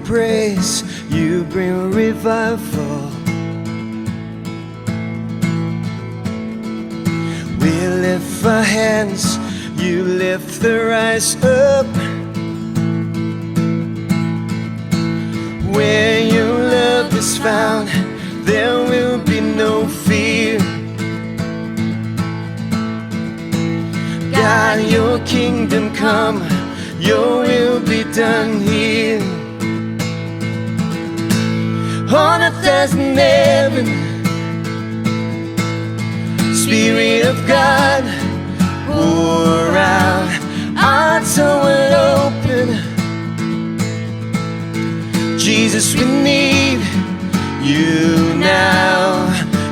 praise, you bring revival. We lift our hands, you lift the rise up. Where your love is found, there will be no fear. God, your kingdom come, your will be done here. On earth as in heaven, Spirit of God, pour out, hearts are open. Jesus, we need you now.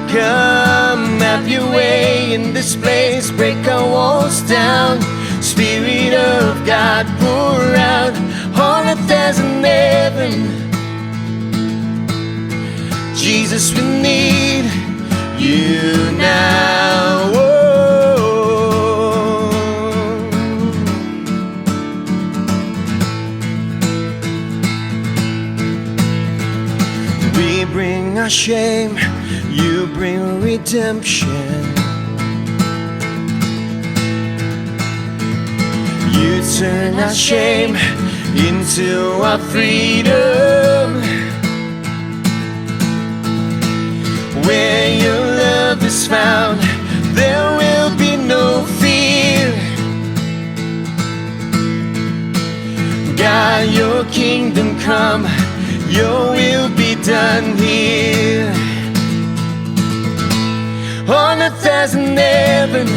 Come, have your way in this place, break our walls down. Spirit of God, pour out, on earth as in heaven. Jesus, we need you now. Whoa. We bring our shame, you bring redemption. You turn our shame into our freedom. Where your love is found, there will be no fear. God, your kingdom come, your will be done here. On earth as in heaven,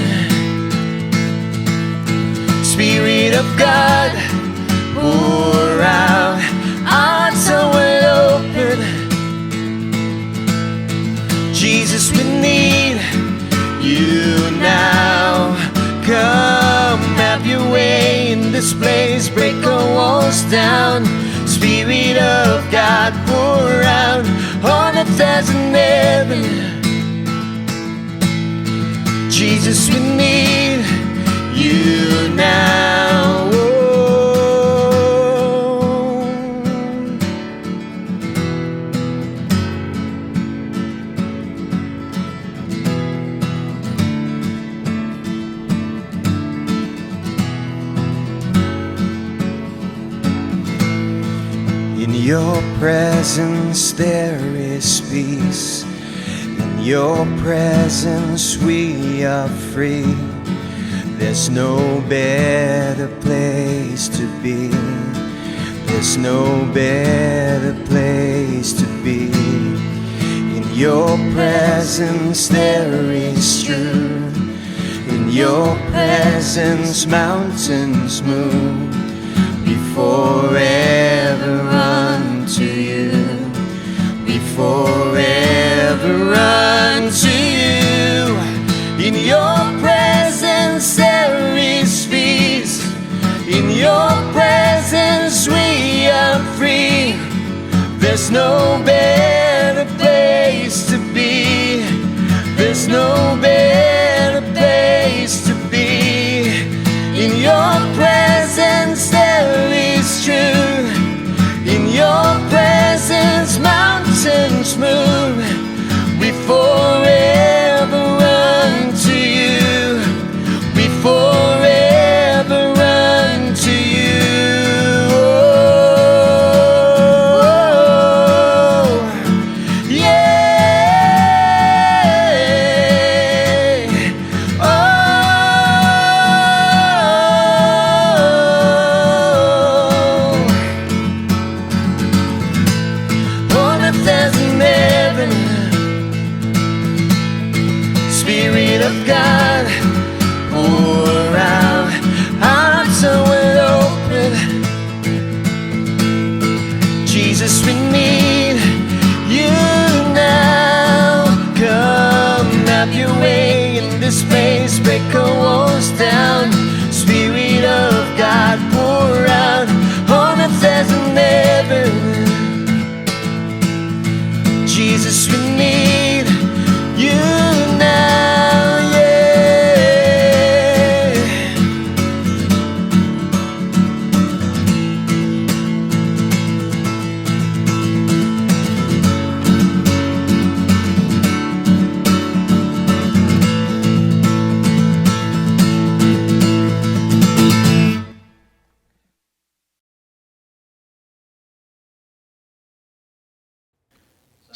Spirit of God, pour out, hearts are open. Jesus, we need you now. Come, have your way in this place, break our walls down. Spirit of God, pour out, on earth as in heaven. Jesus, we need you now. In your presence there is peace. In your presence we are free. There's no better place to be. There's no better place to be. In your presence there is truth. In your presence mountains move. We forever run to you. We forever run to you. In your presence there is peace. In your presence we are free. There's no better place to be. There's no better place to be. In your presence there is truth. In your presence mountains move. We forever run to you. We forever run to you. Oh, yeah. Oh, on earth as in heaven, Spirit of God, pour out, hearts are open. Jesus, we need you now. Come, have your way in this place, break our walls down. Spirit of God, pour out, on earth as in heaven. Jesus, we need you now, yeah.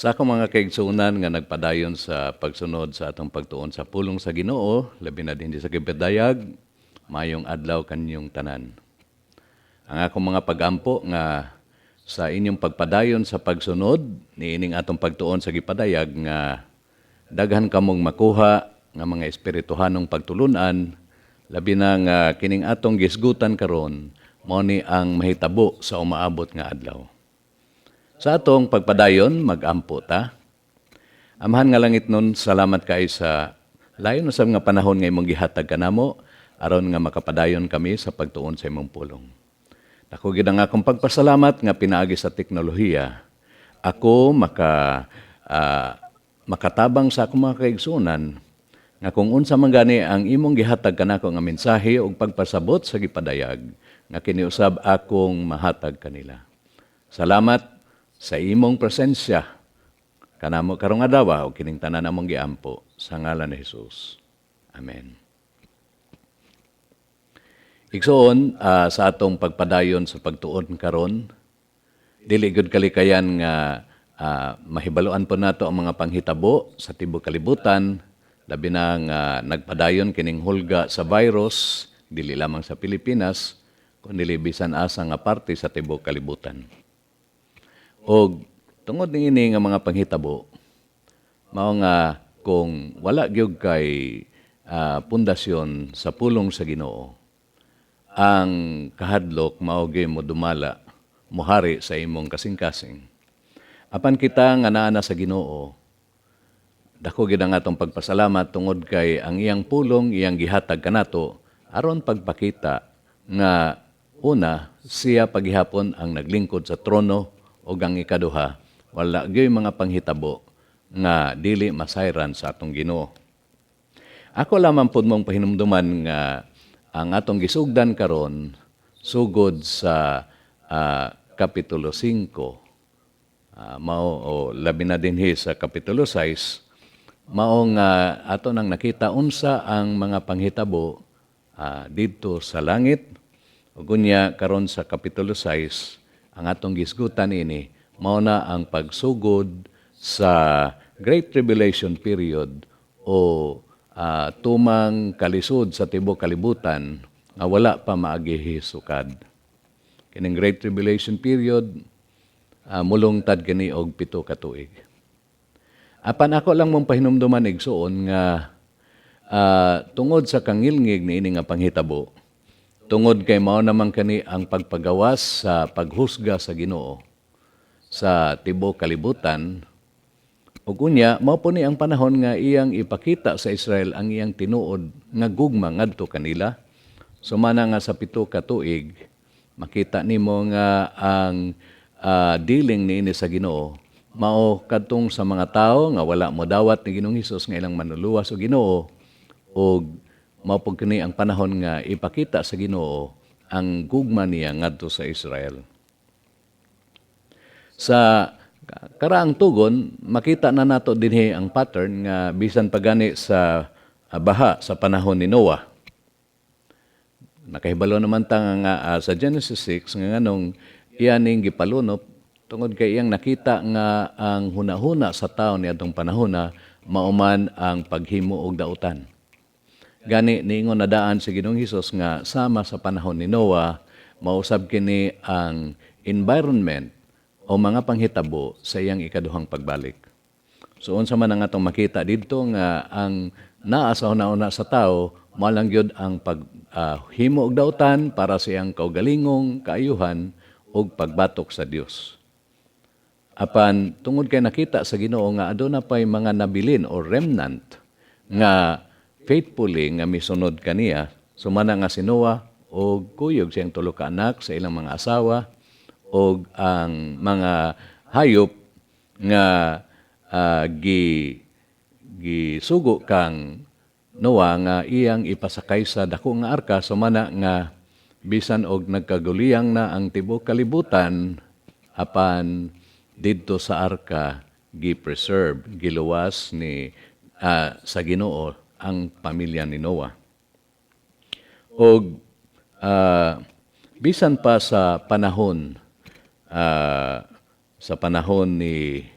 Sa akong mga kaigsunan nga nagpadayon sa pagsunod sa atong pagtuon sa pulong sa Ginoo, labi na din sa kibedayag, mayong adlaw kanyong tanan. Ang akong mga pagampo nga sa inyong pagpadayon sa pagsunod niining atong pagtuon sa gipadayag nga daghan kamong makuha nga mga espirituhanong pagtulunan, labi na nga kining atong gisgutan karon mao ni ang mahitabo sa umaabot nga adlaw. Sa atong pagpadayon, mag-ampo ta. Amahan nga langit nun, salamat kay sa layon usab nga panahon nga imong gihatag kanamo aron nga makapadayon kami sa pagtuon sa imong pulong. Dako gid ang akong pagpasalamat nga pinaagi sa teknolohiya. Ako makatabang sa akong mga kaigsunan nga kung unsa man gani ang imong gihatag kanako nga mensahe ug pagpasabot sa gipadayag nga kiniusab akong mahatag kanila. Salamat sa imong presensya kanamo karong adlaw ug kining tanan among giampo sa ngalan ni Hesus. Amen. Igsoon sa atong pagpadayon sa pagtuon karon, dili gud kalikayan nga mahibaloan po nato ang mga panghitabo sa tibuok kalibutan, labi na nga nagpadayon kining hulga sa virus dili lamang sa Pilipinas kundi bisan asa nga parte sa tibuok kalibutan. Og tungod niini nga mga panghitabo, mao nga kung wala gyud kay pundasyon sa pulong sa Ginoo, ang kahadlok mao gyud mo dumala, mohari sa imong kasing-kasing. Apan kita nga naa na sa Ginoo, dako gyud ang atong pagpasalamat tungod kay ang iyang pulong, iyang gihatag kanato aron pagpakita nga una siya paghihapon ang naglingkod sa trono o ang ikaduha, wala gyud mga panghitabo nga dili masayran sa atong Ginoo. Ako lamang pud mong pahinumduman nga ang atong gisugdan karon sugod sa Kapitulo 5, mao o labi na dinhi sa Kapitulo 6, mao nga ato nang nakita unsa ang mga panghitabo didto sa langit. Ug unya karon sa Kapitulo 6, ang atong gisgutan ini mao na ang pagsugod sa Great Tribulation period o tumang kalisod sa tibuok kalibutan nga wala pa maagi hisukad. Kining Great Tribulation period mulungtad kini og 7 ka tuig. Apan ako lang mong pahinumduman igsuon nga tungod sa kangilngig niini nga panghitabo, tungod kay mao naman kani ang pagpagawas sa paghusga sa Ginoo sa tibuok kalibutan, ug unya mao po ni ang panahon nga iyang ipakita sa Israel ang iyang tinuod nga gugma ngadto kanila. Sumana nga sa 7 ka tuig, makita nimo nga ang dealing niini sa Ginoo mao kadtong sa mga tawo nga wala mo dawat ni Ginoong Hesus nga ilang manluluwas o Ginoo, ug mao pud kini ang panahon nga ipakita sa Ginoo ang gugma niya ngadto sa Israel. Sa karaang tugon, makita na nato dinhi ang pattern nga bisan pagani sa baha sa panahon ni Noah. Nakahibalo naman ta nga sa Genesis 6 nga nganong iyaning gipalunop tungod kay iyang nakita nga ang hunahuna sa tawo niadtong panahon na mauman ang paghimo og dautan. Gani niingon na daan si Ginoong Hesus nga sama sa panahon ni Noah, mausab kini ang environment o mga panghitabo sa iyang ikaduhang pagbalik. So unsa man ang atong makita didto nga ang naa sa una sa tao, mao lang gyud ang paghimo og dautan para sa iyang kaugalingong, kaayuhan ug pagbatok sa Dios. Apan tungod kay nakita sa Ginoo nga aduna pay mga nabilin o remnant nga faithfully nga misunod kaniya, sumana nga si Noah o kuyog siyang 3 ka anak sa ilang mga asawa o ang mga hayop nga gisugo kang Noah nga iyang ipasakay sa dako nga arka, sumana nga bisan og nagkaguliyang na ang tibuok kalibutan, apan didto sa arka gi-preserve, giluwas ni sa Ginoo ang pamilya ni Noah. Og bisan pa sa panahon ni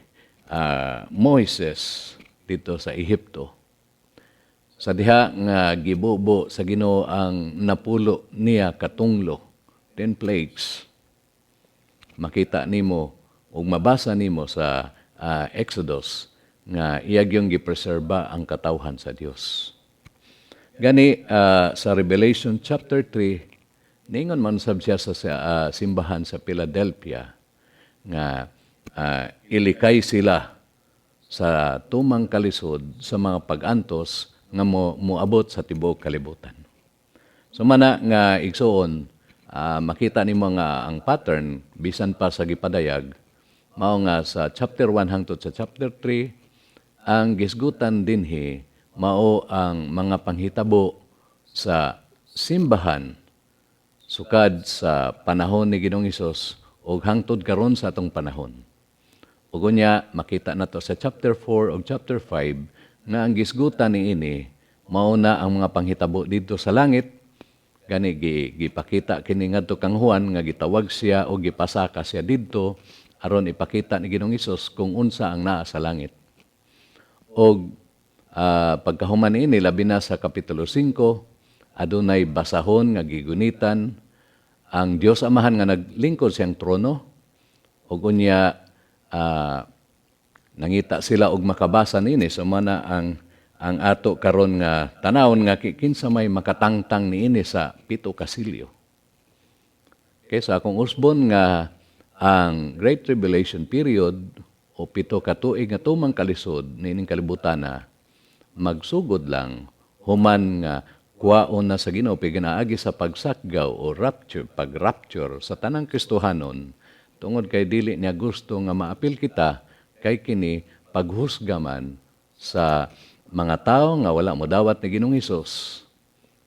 Moises dito sa Ehipto. Sa diha nga gibubo sa Ginoo ang napulo niya katunglo, 10 plagues. Makita nimo ug mabasa nimo sa Exodus nga iyag yung gipreserba ang katawhan sa Dios. Gani sa Revelation chapter 3, ningon man sab siya sa simbahan sa Philadelphia nga ilikay sila sa tumang kalisod sa mga pag-antos nga moabot sa tibuok kalibutan. So mana nga igsoon, makita nimo nga ang pattern bisan pa sa gipadayag mao nga sa chapter 1 hangtod sa chapter 3 ang gisgutan dinhi mao ang mga panghitabo sa simbahan sukad sa panahon ni Ginoong Hesus ug hangtod karon sa atong panahon. Ug unya makita nato sa chapter 4 ug chapter 5 nga ang gisgutan niini mao na ang mga panghitabo dito sa langit. Gani gipakita kini ngadto kang Juan nga gitawag siya o gipasaka siya didto aron ipakita ni Ginoong Hesus kung unsa ang naa sa langit. Og pagkahuman niini labi na sa kapitulo 5 adunay basahon nga gigunitan ang Dios Amahan nga naglingkod siyang trono ug unya nangita sila og makabasa niini so mana ang ato karon nga tanawon nga kinsa may makatangtang niini sa 7 ka silyo. Kaysa akong usbon nga ang Great Tribulation period o 7 ka tuig nga tumang kalisod niining kalibutana magsugod lang human nga kuwaon na sa Ginoo piginaagi sa pagsakgaw o rapture, pag-rapture sa tanang Kristohanon tungod kay dili niya gusto nga maapil kita kay kini paghusgaman sa mga tao nga wala mo dawat ni Ginoong Hesus.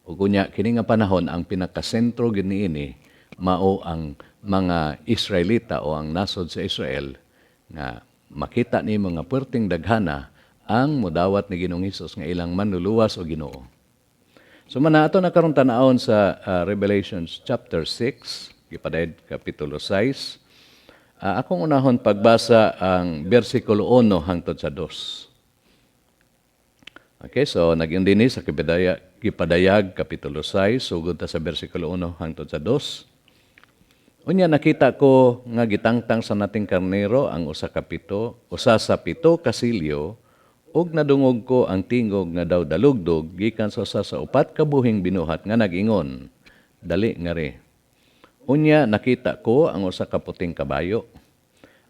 Ug unya kini nga panahon ang pinakasentro gid niini mao ang mga Israelita o ang nasod sa Israel nga makita nimo nga puwerteng daghana ang modawat ni Ginoong Hesus nga ilang manluluwas o Ginoo. So man ato na karon tan-awon sa Revelation chapter 6, gipadayad kapitulo 6. Akong unahon pagbasa ang bersikulo 1 hangtod sa 2. Okay, so nagyon dinhi sa gipadayag kapitulo 6 sugod ta sa bersikulo 1 hangtod sa 2. Unya nakita ko nga gitangtang sa nating karnero ang usa sa pito ka silyo ug nadungog ko ang tingog nga daw dalugdog gikan sa usa sa 4 ka buhing binuhat nga nag-ingon, dali nga ri. Unya nakita ko ang usa ka puting kabayo.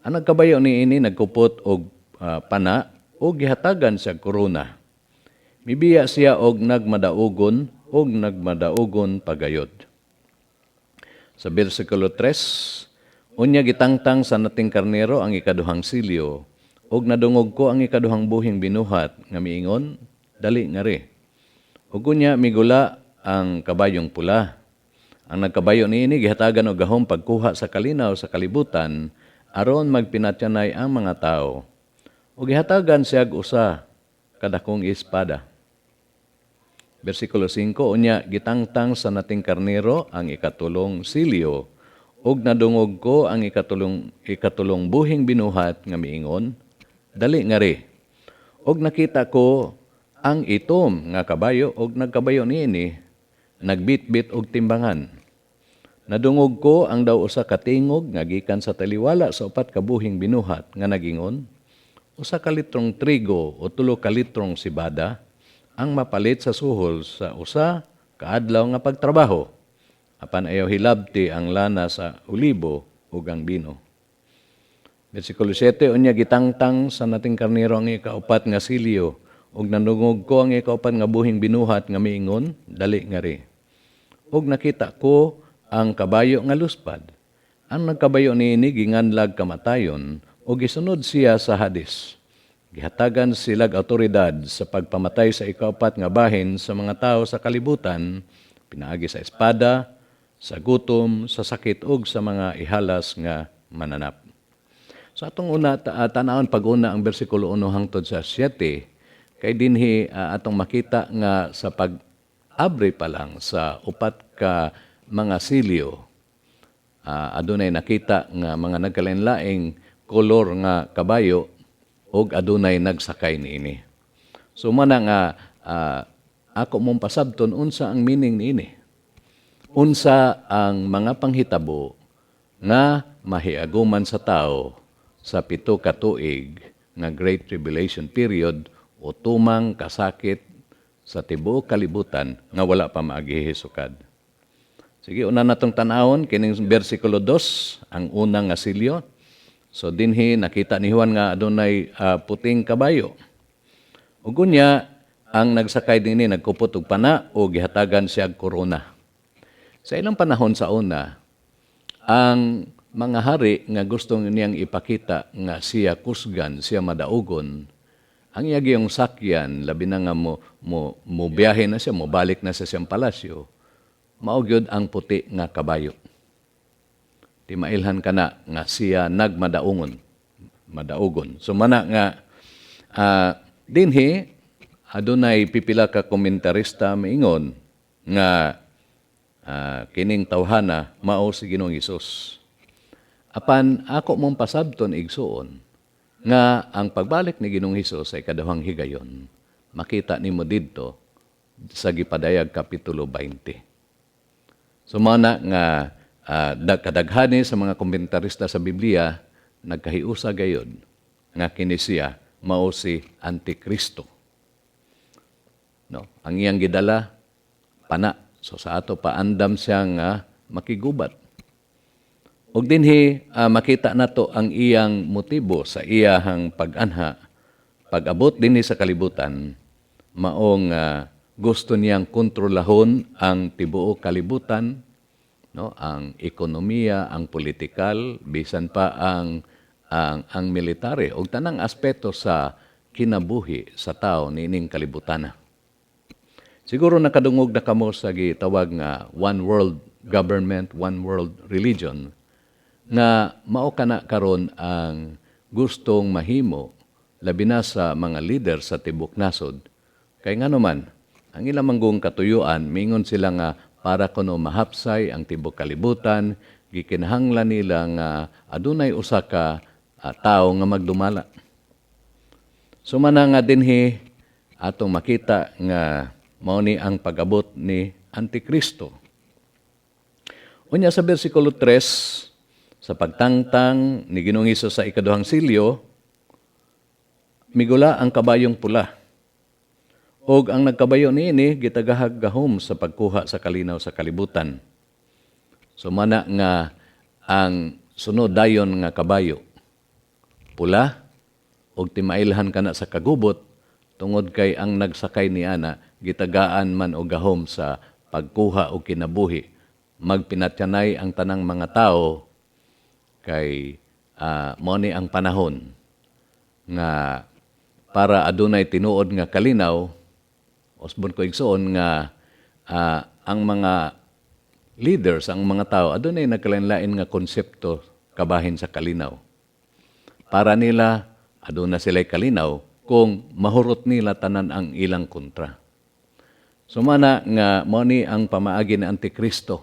Ang nagkabayo niini nagkupot og pana ug gihatagan siya korona. Mibiya siya og nagmadaugon pagayod. Sa bersikulo 3, unya gitangtang sa nating karnero ang ikaduhang silyo ug nadungog ko ang ikaduhang buhing binuhat nga miingon, dali nga ri. Ug unya migula ang kabayong pula. Ang nagkabayo niini gihatagan og gahom pagkuha sa kalinaw sa kalibutan aron magpinatyanay ang mga tao. Ug gihatagan siya og usa kadakong espada. Bersikulo 5, unya gitangtang sa nating karnero ang ikatulong silyo ug nadungog ko ang ikatulong buhing binuhat nga miingon, dali nga ri. Ug nakita ko ang itom nga kabayo ug nagkabayo niini nagbitbit og timbangan. Nadungog ko ang daw usa ka tingog nga gikan sa taliwala sa 4 ka buhing binuhat nga nagingon, usa ka litrong trigo o 3 ka litrong sibada ang mapalit sa suhol sa usa ka adlaw nga pagtrabaho. Apan ayaw hilabti ang lana sa ulibo ug ang bino. Bersikulo 7, unya gitangtang sa nating karnero ang ikaupat nga silyo ug nadungog ko ang ikaupat nga buhing binuhat nga miingon, dali nga ri. Ug nakita ko ang kabayo nga luspad. Ang nagkabayo niini ginganlag kamatayon ug gisunod siya sa Hades. Gihatagan silag awtoridad sa pagpamatay sa ikaupat nga bahin sa mga tao sa kalibutan, pinaagi sa espada, sa gutom, sa sakit ug sa mga ihalas nga mananap. So atong una tanawon pag-una ang bersikulo 1 hangtod sa 7 kay dinhi atong makita nga sa pag-abri pa lang sa 4 ka mga silyo, adunay nakita nga mga nagkalain-laing kolor nga kabayo og adunay nagsakay niini. So mana nga ako mong pasabton unsa ang meaning niini. Unsa ang mga panghitabo nga mahiaguman sa tao sa 7 ka tuig nga Great Tribulation period o tumang kasakit sa tibuok kalibutan nga wala pa maagihisukad. Sige, una natong tanawon kining bersikulo 2, ang unang nga silyo. So dinhi nakita ni Juan nga adunay puting kabayo. Ug unya ang nagsakay dinhi nagkupot og pana o gihatagan siya og korona. Sa ilang panahon sa una, ang mga hari nga gusto niyang ipakita nga siya kusgan, siya madaugon, ang iyang sakyan, labi na nga mo biyahe na siya, mo balik na sa siyang palasyo, maugyod ang puti nga kabayo. Di mailhan ka na nga siya madaugon. So mana nga, dinhi, adunay pipila ka komentarista maingon nga kining tawhana mao si Ginoong Hesus. Apan ako mong pasabton igsuon nga ang pagbalik ni Ginoong Hesus ay kadahang higayon. Makita nimo didto sa Gipadayag kapitulo 20. So mana nga kadaghani sa mga komentarista sa Biblia nagkahiusa gayod nga kini siya mao si Antikristo. No, ang iyang gidala pana. So sa ato paandam siya nga makigubat. Og dinhi makita nato ang iyang motibo sa iyahang pag-anha. Pag-abot dinhi sa kalibutan, maong gusto niyang kontrolahon ang tibuok kalibutan, no, ang ekonomiya, ang politikal, bisan pa ang military og tanang aspeto sa kinabuhi sa tao niining kalibutana. Siguro nakadungog na kamo sa gitawag nga one world government, one world religion, nga mao kana karon ang gustong mahimo labi na sa mga leader sa tibok nasod. Kay ngano man, ang ilang manggong katuyuan, mingon sila nga para kuno mahapsay ang tibok kalibutan, gikinahanglan nila nga adunay usa ka tao nga magdumala. So man nga dinhi atong makita nga mao ni ang pag-abot ni Antikristo. Unya sa bersikulo 3, sa pagtangtang ni Ginoong Hesus sa ikaduhang silyo, migula ang kabayong pula. Og ang nagkabayo niini gitagahag gahom sa pagkuha sa kalinaw sa kalibutan. So mana nga ang sunod dayon nga kabayo pula og timailhan kana sa kagubot tungod kay ang nagsakay ni ana gitagaan man og gahom sa pagkuha og kinabuhi, magpinatyanay ang tanang mga tao kay mao ni ang panahon nga para adunay tinuod nga kalinaw. Osbon ko igsoon nga ang mga leaders, ang mga tao adunay nagkalain-lain nga konsepto kabahin sa kalinaw. Para nila aduna sila'y kalinaw kung mahurot nila tanan ang ilang kontra. Sumana nga mao ni ang pamaagi ni Antikristo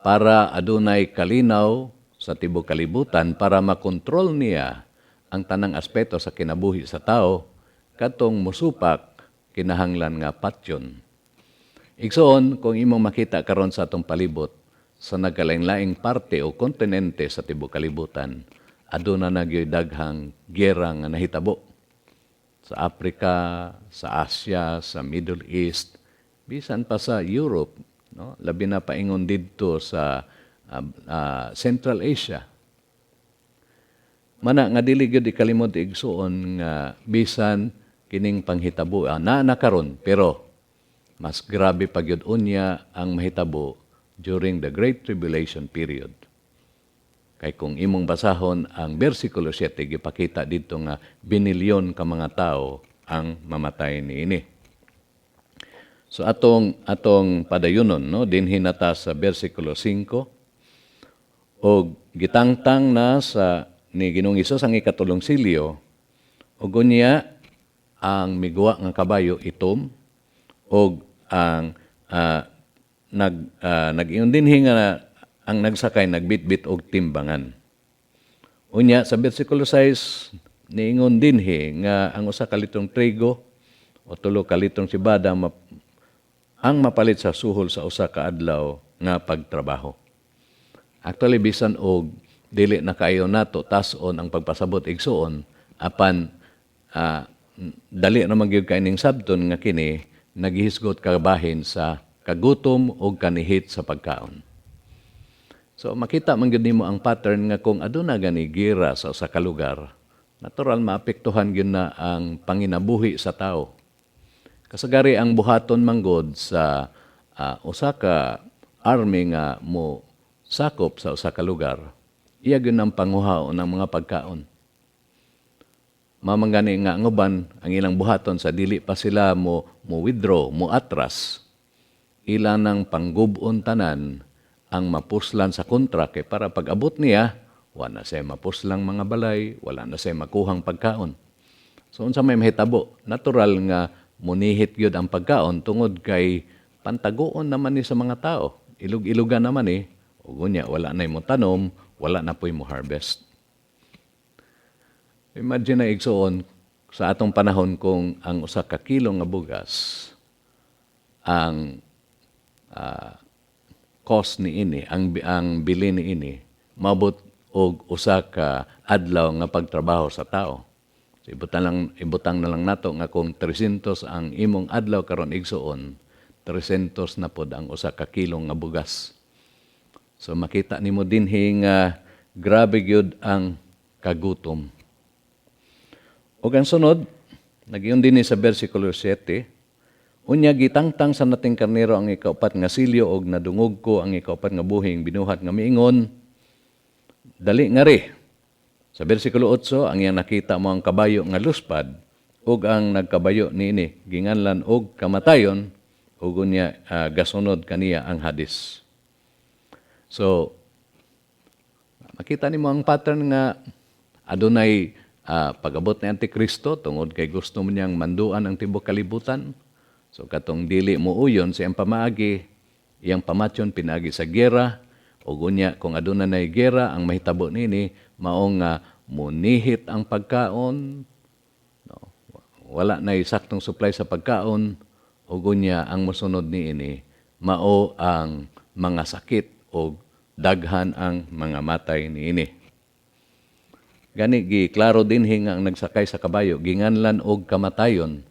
para adunay kalinaw sa tibuok kalibutan para makontrol niya ang tanang aspeto sa kinabuhi sa tao katong musupak kinahanglan nga patyon. Igsoon kung imong makita karon sa atong palibot sa nagkalain-laing parte o kontinente sa tibuok kalibutan, aduna na gyud daghang giyera nga nahitabo sa Africa, sa Asia, sa Middle East, bisan pa sa Europe, no? Labi na paingon didto sa Central Asia. Mana nga dili gyud ikalimot igsuon nga bisan kining panghitabo na karon pero mas grabe pa gyud unya ang mahitabo during the Great Tribulation period. Kay kung imong basahon ang bersikulo 7 gipakita didto nga binilyon ka mga tao ang mamatay niini. So atong padayunon no dinhi nata sa bersikulo 5 og gitangtang na sa ni Ginoong Hesus ang ikatulong silyo ug unya ang migwa nga kabayo itom og ang nag-ingon dinhi nga ang nagsakay nagbitbit og timbangan. Unya sa bersikulo 6 niingon dinhi nga ang usa ka litrong trigo o tulo ka litrong sibada ang mapalit sa suhol sa usa ka adlaw nga pagtrabaho. Actually, bisan og dili na kayo nato tas-on ang pagpasabot igsuon, apan dali naman gyud kaining sabton nga kini naghisgot kabahin sa kagutom o kanihit sa pagkaon. So makita man gyud nimo ang pattern nga kung aduna gani gira sa usa ka lugar, natural maapektuhan gyud na ang panginabuhi sa tao. Kasagari ang buhaton manggod sa usa ka army nga mo sakop sa usa ka lugar, iya gyud ang panguhaon ng mga pagkaon. Mamangani nga ang uban ang ilang buhaton sa dili pa sila mo withdraw, mo atras. Ilan ng panggubon tanan ang mapuslan sa kontrak para pag-abot niya, wala na siya mapuslang mga balay, wala na siya makuhang pagkaon. So unsa may mahitabo, natural nga munihit gyud ang pagkaon tungod kay pantagoon naman ni sa mga tao. Ilug-ilugan naman ug unya wala na mo tanom, wala na po'y mo harvest. Imagine na igsuon sa atong panahon kung ang usa ka kilo nga bugas ang cost ni ini, ang bili ni ini, mabot og usa ka adlaw nga pagtrabaho sa tao. So, ibutang na lang nato nga kung 300 ang imong adlaw karon igsuon, 300 na pod ang usa ka kilo nga bugas. So makita nimo dinhi nga grabe gyud ang kagutom. O ang sunod, nagiyon din sa versikulo 7, unya gitangtang sa nating karnero ang ikaupat nga silyo og nadungog ko ang ikaupat nga buhing binuhat nga miingon, dali nga ri. Sa versikulo 8, ang iyang nakita mo ang kabayo nga luspad ug ang nagkabayo niini ginganlan og kamatayon ug unya gasunod kaniya ang Hades. So makita nimo ang pattern nga adunay pag-abot ni Antikristo tungod kay gusto mo niyang manduan ang tibuok kalibutan. So katong dili mo uyon sa iyang pamaagi, iyang pamatyon pinaagi sa gera, o gunya kung aduna nay gera ang mahitabo nini maong munihit ang pagkaon, no, wala nay saktong supply sa pagkaon, o gunya ang mosunod niini mao ang mga sakit o daghan ang mga matay niini. Gani giklaro dinhi nga ang nagsakay sa kabayo ginganlan og kamatayon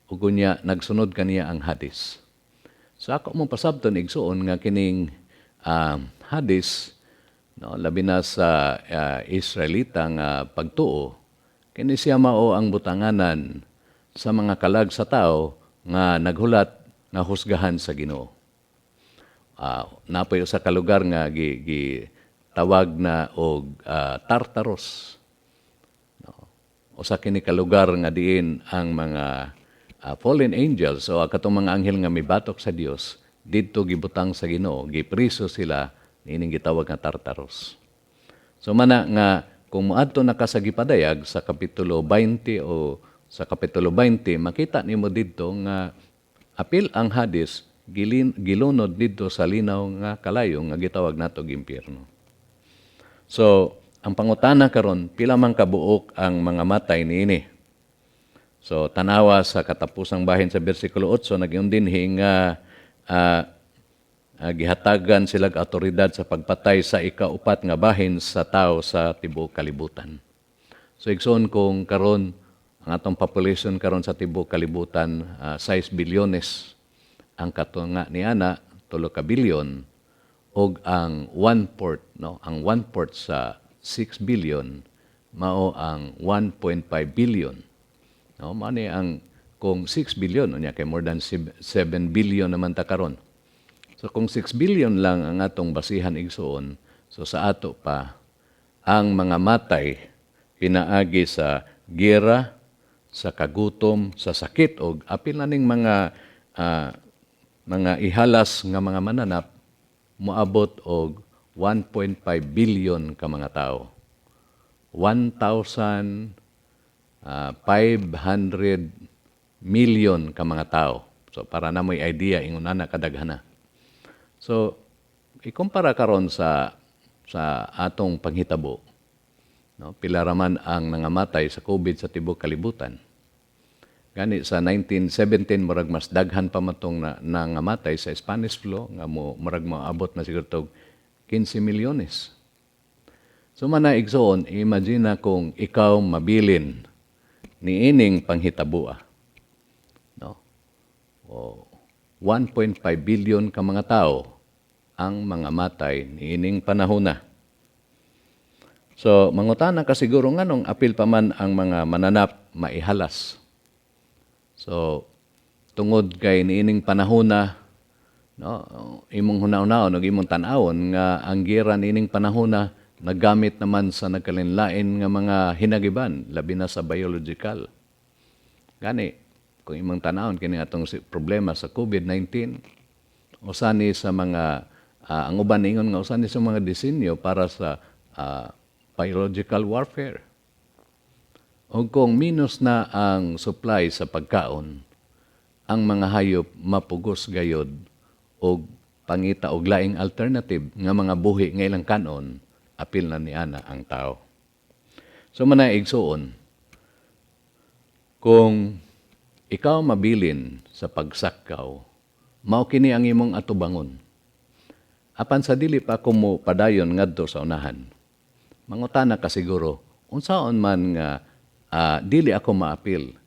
ug unya nagsunod kaniya ang Hades. So ako mong pasabton igsuon nga kining Hades, no, labi na sa Israelita nga pagtuo, kini siya mao ang butanganan sa mga kalag sa tao nga naghulat nga husgahan sa Ginoo. Napoy sa kalugar nga tawag na og Tartaros. No. Usa kini ka lugar nga diin ang mga fallen angels o katong mga anghel nga mibatok sa Dios didto gibutang sa Ginoo, gipriso sila niining gitawag nga Tartaros. So mana nga kung moadto na ka sa gipadayag sa kapitulo 20 o sa kapitulo 20 makita nimo didto nga apil ang Hades gilunod didto sa linaw nga kalayo nga gitawag nato impyerno. So, ang pangutana karon pila man kabuok ang mga matay niini. So, tanawa sa katapusang bahin sa bersikulo 8, nagiyon dinhi nga gihatagan sila og awtoridad sa pagpatay sa ikaupat nga bahin sa tao sa tibuok kalibutan. So, igsoon kung karon ang atong population karon sa tibuok kalibutan 6 bilyones, ang katunga niana 3 ka bilyon, og ang 1/4, no, ang 1/4 sa 6 billion mao ang 1.5 billion. No, mani ang kung 6 billion unya kay more than 7 billion naman ta karon. So kung 6 billion lang ang atong basihan igsuon, so sa ato pa ang mga matay pinaagi sa gera, sa kagutom, sa sakit og apil na ning mga ihalas nga mga mananap moabot og 1.5 billion ka mga tao. 1,500 million ka mga tao. So para na mo'y idea ingon na kadaghana. So ikumpara karon sa atong panghitabo. No? Pila raman ang nangamatay sa COVID sa tibuok kalibutan. Gani sa 1917 murag mas daghan pa matong nangamatay sa Spanish flu nga murag moabot na siguro tog 15 milyones. So mana igsoon, imagine na kung ikaw mabilin ni ining panghitabo. No? O 1.5 billion ka mga tao ang mga matay ni ining panahon na. So mangutana ka siguro nganong apil pa man ang mga mananap maihalas. So, tungod kay niining panahon na, no, imong hunaw-hunaw, imong tan-awon nga ang gira niining panahon na naggamit naman sa nagkalinlain nga mga hinagiban, labi na sa biological. Gani, kung imong tan-awon kini atong problema sa COVID-19, usani sa mga, ang uban ingon nga usani sa mga disenyo para sa biological warfare. O kung minus na ang supply sa pagkaon, ang mga hayop mapugos gayod o pangita og laing alternative nga mga buhi nga ilang kanon, apil na niana ang tao. So manay igsuon, kung ikaw mabilin sa pagsakaw, mao kini ang imong atubangon. Apan sa dili pa ko mo padayon ngadto sa unahan, mangutana ka siguro, unsaon man nga dili ako maapil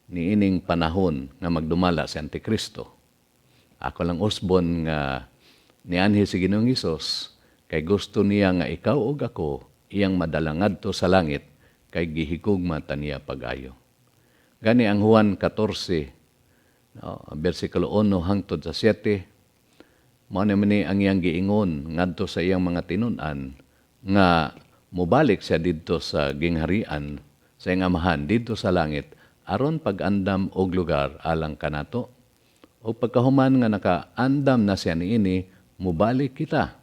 ni ining panahon nga magdumala si Antikristo. Ako lang usbon nga nianhi si Ginoong Hesus kay gusto niya nga ikaw ug ako iyang madala ngadto sa langit kay gihigugma ta niya pag-ayo. Gani ang Juan 14, no, versikulo 1 hangtod sa 7, mao naman ni ang iyang giingon ngadto sa iyang mga tinun-an nga mobalik siya didto sa gingharian sa iyang amahan dito sa langit, aron pag-andam og lugar alang kanato. O pagkahuman nga nakaandam na siya niini, mubalik kita.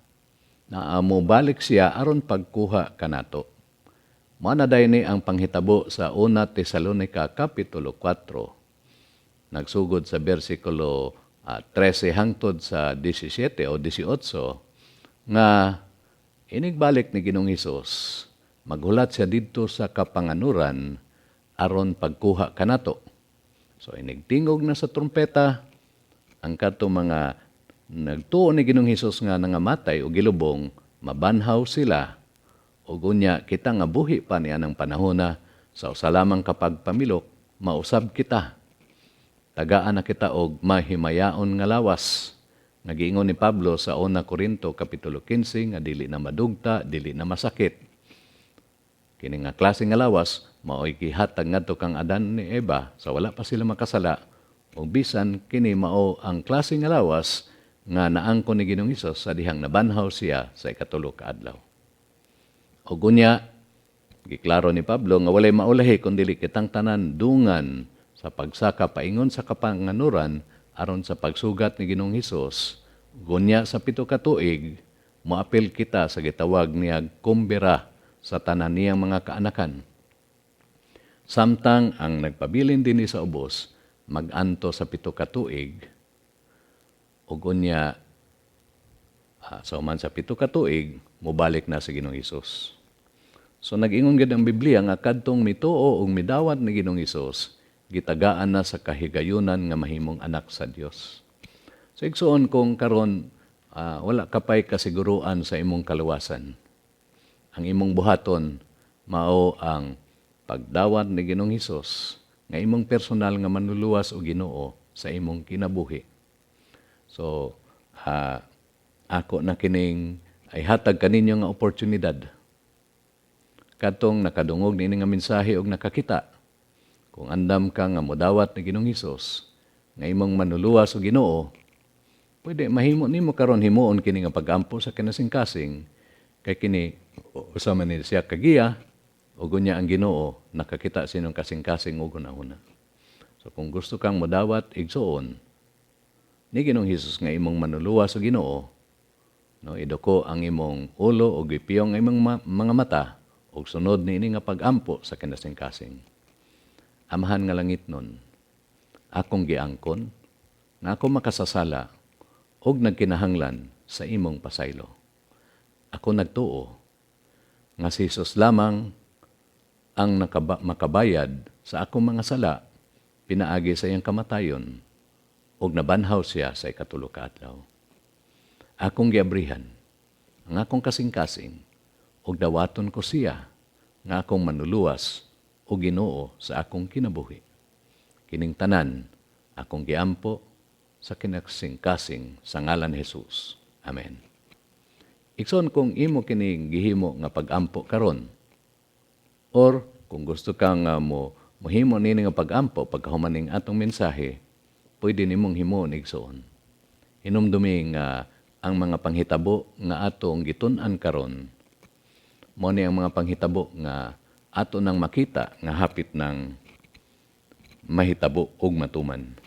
Mubalik siya aron pagkuha kanato. Manaday ni ang panghitabo sa 1 Tesalonica Kapitulo 4. Nagsugod sa versikulo 13 hangtod sa 17 o 18, nga inigbalik ni Ginoong Hesus, maghulat siya dito sa kapanganuran aron pagkuha kanato. So inigtingog na sa trumpeta ang kato mga nagtuo ni Ginoong Hesus nga nangamatay o gilubong, mabanhaw sila ug unya kita nga buhi pa niya ng panahon na sa usalamang kapag pamilok mausab kita. Tagaan na kita og mahimayaon nga lawas. Nagiingon ni Pablo sa 1 Corinto Kapitulo 15 nga dili na madugta, dili na masakit. Kini nga klase nga lawas, mao'y gihatag ngadto kang Adan ni Eva sa wala pa sila makasala. O bisan kini mao ang klase nga lawas nga naangkon ni Ginoong Hesus sa dihang nabanhaw siya sa ikatulo ka adlaw. O gunya, giklaro ni Pablo nga walay maulahi kundi kitang tanan dungan sa pagsaka paingon sa kapanganuran aron sa pagsugat ni Ginoong Hesus. Gunya sa 7 ka tuig, moapil kita sa gitawag niya kumbira sa tanan niyang mga kaanakan. Samtang ang nagpabilin din sa ubos, mag-anto sa 7 ka tuig, ug unya, so man sa 7 ka tuig, mubalik na sa Ginoong Hesus. So nag-ingon gid ang Biblia nga kadtong mituo ug midawat ni Ginoong Hesus, gitagaan na sa kahigayunan nga mahimong anak sa Dios. So igsuon kung karon wala ka pay kasiguruan sa imong kaluwasan. Ang imong buhaton mao ang pagdawat ni Ginoong Hesus nga imong personal nga manluluwas o Ginoo sa imong kinabuhi. So ako na kining ay hatag kaninyo nga oportunidad. Katong nakadungog niini nga mensahe og nakakita. Kung andam ka nga modawat ni Ginoong Hesus nga imong manluluwas o Ginoo, pwede mahimo nimo karon himuon kini nga pag-ampo sa kinasingkasing kay kini usama ni siya kagiya o gunya ang Ginoo nakakita sinong kasing-kasing ug hunahuna. So kung gusto kang modawat igsuon ni Ginoong Hesus nga imong manluluwas o Ginoo, no, idoko ang imong ulo o gipiyong ang imong mga mata ug sunod niini nga pag-ampo sa kinasing-kasing. Amahan nga langit nun, akong giangkon nga ako makasasala og nagkinahanglan sa imong pasaylo. Ako nagtuo nga si Jesus lamang ang makabayad sa akong mga sala, pinaagi sa iyang kamatayon, ug nabanhaw siya sa ikatulo ka adlaw. Akong giabrihan, ang akong kasing-kasing, ug dawaton ko siya, nga akong manuluwas o Ginoo sa akong kinabuhi. Kining tanan, akong giampo sa kinasing-kasing sa ngalan ni Jesus. Amen. Ikson kung imo kining gihimo nga pag-ampo karon, or kung gusto kang mohimo nini nga pag-ampo pagkahuman ning atong mensahe, pwede nimong himoon igsoon. Hinumdumi nga ang mga panghitabo nga atong gitun-an karon, mo ni ang mga panghitabo nga ato nang makita nga hapit ng mahitabo ug matuman.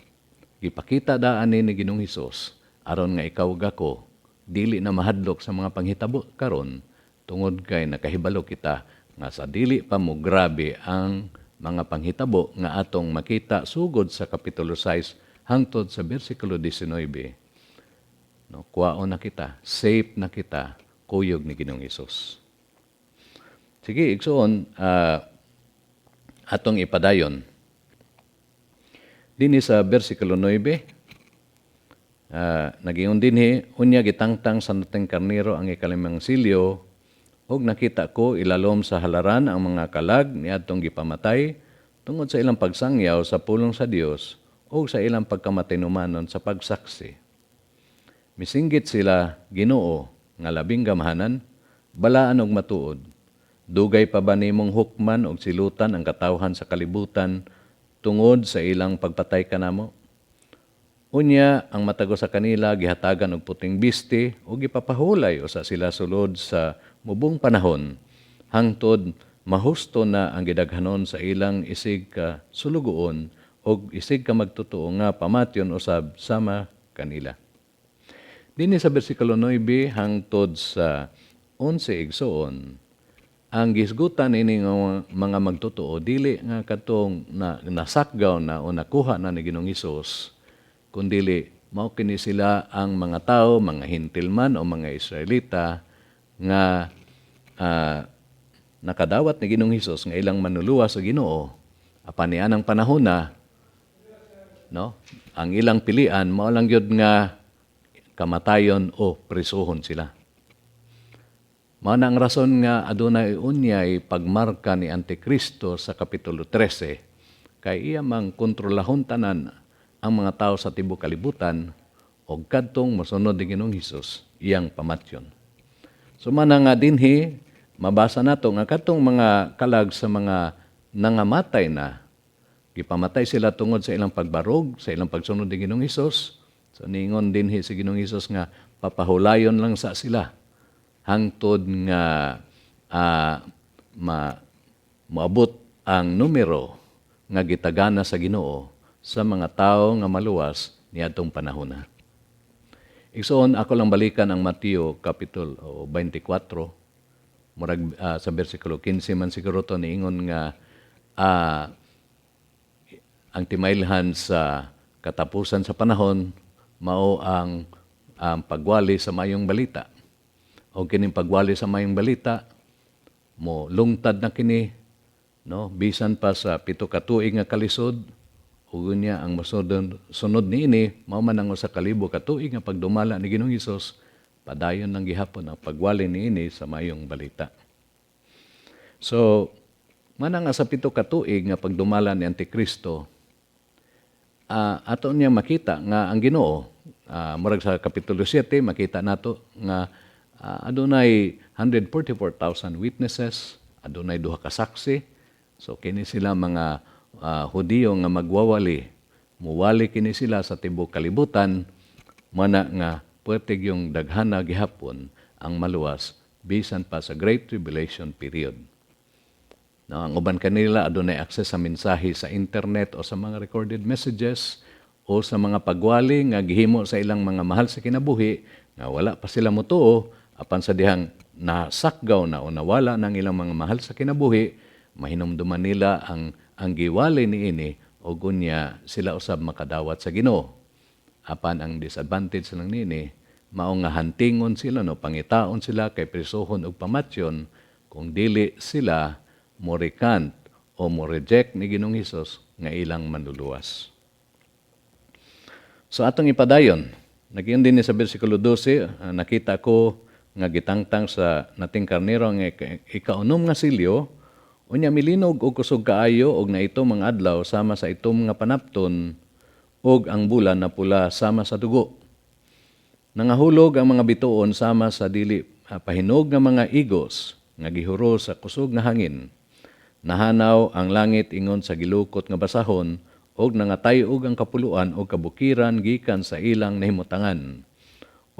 Gipakita daan ni Ginoong Hesus aron nga ikaw gako dili na mahadlok sa mga panghitabo karon, tungod kay nakahibalo kita nga sa dili pa mo grabe ang mga panghitabo nga atong makita sugod sa kapitulo 6 hangtod sa bersikulo 19. No, kuwaon na kita, safe na kita, kuyog ni Ginoong Hesus. Sige, igsoon, atong ipadayon. Dinhi sa bersikulo 9, nagingon dinhi, unya gitangtang sa nating karnero ang ikalimang silyo, ug nakita ko ilalom sa halaran ang mga kalag ni atong gipamatay tungod sa ilang pagsangyaw sa pulong sa Dios o sa ilang pagkamatinumanon sa pagsaksi. Misinggit sila Ginoo nga labing gamahanan, balaan og matuod. Dugay pa ba nimong hukman og silutan ang katawhan sa kalibutan tungod sa ilang pagpatay kanamo? Unya ang matago sa kanila gihatagan og puting bisti o gipapahulay usa sila sulod sa mubong panahon hangtod mahusto na ang gidaghanon sa ilang isig ka sulugoon o isig ka magtotoo nga pamatyon usab sama kanila. Dinhi sa bersikulo 9 hangtod sa 11 igsoon, ang gisgutan ini nga mga magtotoo dili nga katong nasakgaw na o nakuha na ni Ginoong Hesus, kundili mao kini sila ang mga tao, mga hintil man o mga Israelita nga nakadawat ni Ginoong Hesus nga ilang manuluwas sa Ginoo. Apan nianang panahon na, no, ang ilang pilian mao lang gyud nga kamatayon o prisuhon sila. Mao na ang rason nga adunay unyay pagmarka ni Antikristo sa kapitulo 13, kay iya mang kontrolahon tanan ang mga tao sa tibuok kalibutan o kadtong mosunod ni Ginoong Hesus iyang pamatyon. So man nga dinhi mabasa nato nga kadtong mga kalag sa mga nangamatay na, gipamatay sila tungod sa ilang pagbarog, sa ilang pagsunod ni Ginoong Hesus. So ningon dinhi si Ginoong Hesus nga papahulayon lang sa sila hangtod nga maabot ang numero nga gitagana sa Ginoo sa mga tao nga maluwas niadtong panahon na. Igsoon ako lang balikan ang Mateo kapitulo 24, murag sa bersikulo 15 man siguro to niingon nga ang timailhan sa katapusan sa panahon mao ang pagwali sa mayong balita. O kining pagwali sa mayong balita mo lungtad na kini, no, bisan pa sa 7 ka tuig nga kalisod, ug unya ang sunod niini mao man ang 1,000 ka tuig nga pagdumala ni Ginoong Hesus, padayon ng gihapon ang pagwali niini sa mayong balita. So manang sa 7 ka tuig nga pagdumala ni Antikristo, ato niya makita nga ang Ginoo, murag sa kapitulo 7 makita nato nga adunay 144,000 witnesses, adunay 2 ka saksi. So kini sila mga Hudiyo nga magwawali, muwali kini sila sa tibuok kalibutan, mana nga pwede yung daghana gihapon ang maluwas bisan pa sa Great Tribulation period. No, ang uban kanila adunay access sa mensahe sa internet o sa mga recorded messages o sa mga pagwali nga gihimo sa ilang mga mahal sa kinabuhi nga wala pa sila motuo, apan sa dihang nasakgaw na o nawala ng ilang mga mahal sa kinabuhi, mahinumduman nila ang giwali niini o gunya sila usab makadawat sa Ginoo. Apan ang disadvantage lang niini mao nga hantingon sila, no, pangitaon sila kay prisuhon og pamatyon kung dili sila mo recant o mo reject ni Ginoong Hesus nga ilang manluluwas. So atong ipadayon, nagyon din ni sa versikulo 12, nakita ko nga gitangtang sa nating karnero nga ikaunom nga silyo, unya milinog og kusog kaayo og na ito mga adlaw sama sa itom nga panapton og ang bulan na pula sama sa dugo. Nangahulog ang mga bituon sama sa dili pahinog nga mga igos nga gihuro sa kusog nga hangin. Nahanaw ang langit ingon sa gilukot nga basahon og nangatay-og ang kapuluan o kabukiran gikan sa ilang nahimutangan.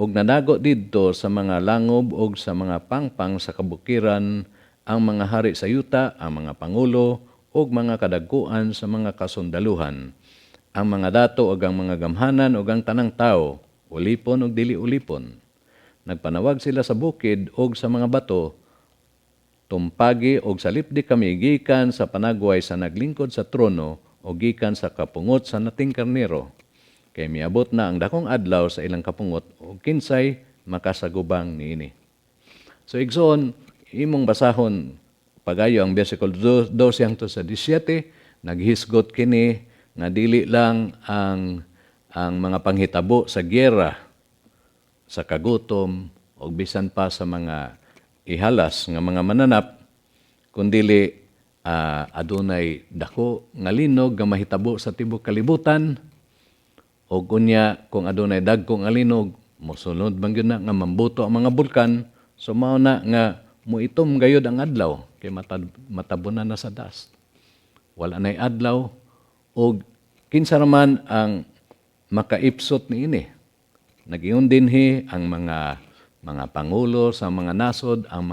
Og nanago didto sa mga langob og sa mga pangpang sa kabukiran ang mga hari sa yuta, ang mga pangulo og mga kadagkuan sa mga kasundaluhan, ang mga dato og ang mga gamhanan og ang tanang tao, ulipon og dili ulipon. Nagpanawag sila sa bukid og sa mga bato, tumpagi og salipdi kami gikan sa panagway sa naglingkod sa trono o gikan sa kapungot sa nating karnero. Kay miabot na ang dakong adlaw sa ilang kapungot o kinsay makasagubang niini. So igsoon, imong basahon pagayo ang versikulo 12 hangtod sa 17, naghisgot kini nga dili lang ang mga panghitabo sa gyera, sa kagutom o bisan pa sa mga ihalas nga mga mananap, kundili adunay dako nga linog nga mahitabo sa tibuok kalibutan, o kunya kung adunay dagko nga linog mosunod man gyud na nga mambuto ang mga bulkan, so mao na nga muitom gayud ang adlaw kay matabunan na sa dust. Wala nay adlaw og kinsa raman ang makaipsot niini. Nagiyon dinhi ang mga pangulo sa mga nasod, ang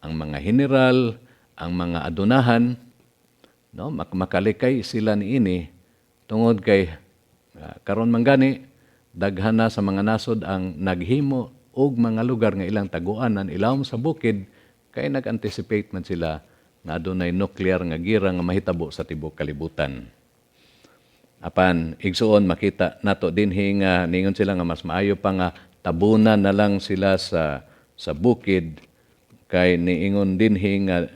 mga general, ang mga adunahan, no, makalikay sila niini tungod kay karon man gani daghan na sa mga nasod ang naghimo og mga lugar nga ilang taguanan ilawom sa bukid kay nag-anticipate man sila na adunay nuclear nga gira nga mahitabo sa tibuok kalibutan. Apan igsuon makita nato dinhi nga ningon sila nga mas maayo pa nga tabunan na lang sila sa bukid kay niingon dinhi nga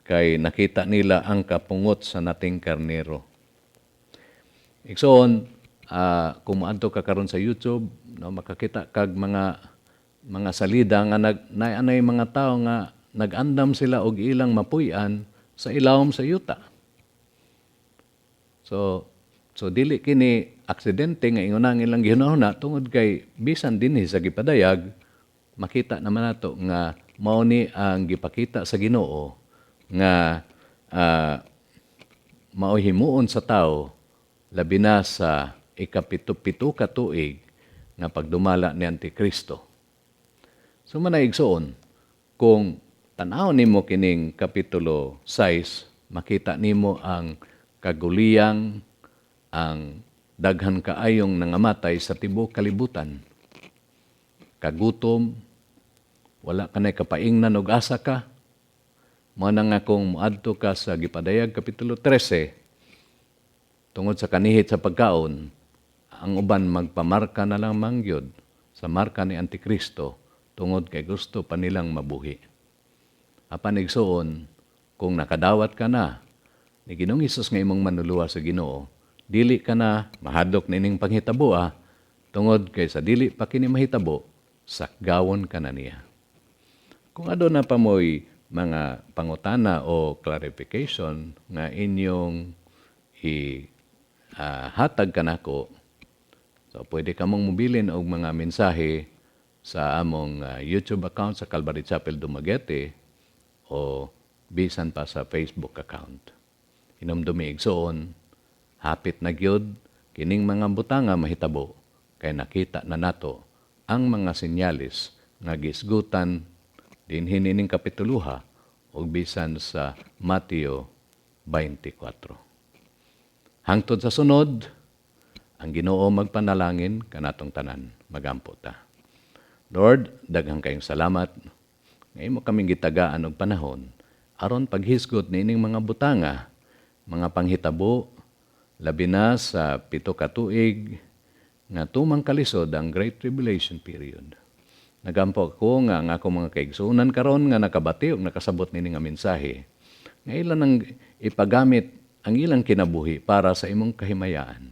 kay nakita nila ang kapungot sa nating karnero. Igsoon, kung maadto ka karon sa YouTube, no, makakita kag mga salida nga naanay mga tao nga nagandam sila og ilang mapuy-an sa ilawom sa yuta. So dili kini aksidente nga ingon ilang ginahuna tungod kay bisan dinhi sa gipadayag makita naman nato nga mao ni ang gipakita sa Ginoo nga mao himuon sa tao labi na sa ikapito-pito ka tuig nga pagdumala ni Antikristo. So manaigsoon, kung tanaw nimo kining kapitulo 6, makita nimo ang kaguliyang, ang daghan kaayong nangamatay sa tibuok kalibutan. Kagutom, wala ka na kapaingnan og asa ka. Mao na nga kung moadto ka sa Gipadayag kapitulo 13, tungod sa kanihit sa pagkaon, ang uban magpamarka na lang mangyod sa marka ni Antikristo tungod kay gusto pa nilang mabuhi. Apan igsuon, kung nakadawat ka na ni Ginoong Hesus nga imong manuluwa sa Ginoo, dili ka na mahadlok nining panghitabo tungod kay sa dili pa kini mahitabo, sakgawon ka na niya. Kung aduna pa mo'y mga pangutana o clarification nga inyong hatag kanako, so pwede ka mong mobilin og mga mensahe sa among YouTube account sa Calvary Chapel Dumaguete o bisan pa sa Facebook account. Hinumdumi igsoon, hapit na gyud kining mga butanga mahitabo kay nakita na nato ang mga sinyalis nga gisgutan dinhi nining kapituluha o bisan sa Mateo 24. Hangtod sa sunod, ang Ginoo magpanalangin kanatong tanan, magampo ta. Lord, daghang kayong salamat nga imo kaming gitagaan og panahon aron paghisgot nining mga butanga, mga panghitabo labi na sa 7 ka tuig nga tumang kalisod ang Great Tribulation period. Nagampo ako nga ang akong mga kaigsunan karon nga nakabati ug nakasabot nini nga mensahe. Nga ilan ang ipagamit ang ilang kinabuhi para sa imong kahimayaan.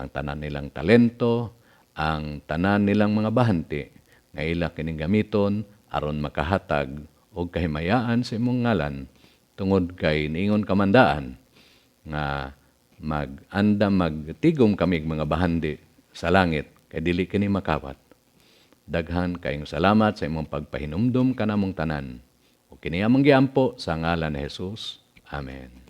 Ang tanan nilang talento, ang tanan nilang mga bahanti, nga ila kining gamiton aron makahatag og kahimayaan sa imong ngalan tungod kay niingon kamandaan nga magtigom kamig mga bahandi sa langit kay dili kini makawat. Daghan kayong salamat sa imong pagpahinumdum kanamong tanan. O kini among giampo sa ngalan ni Jesus. Amen.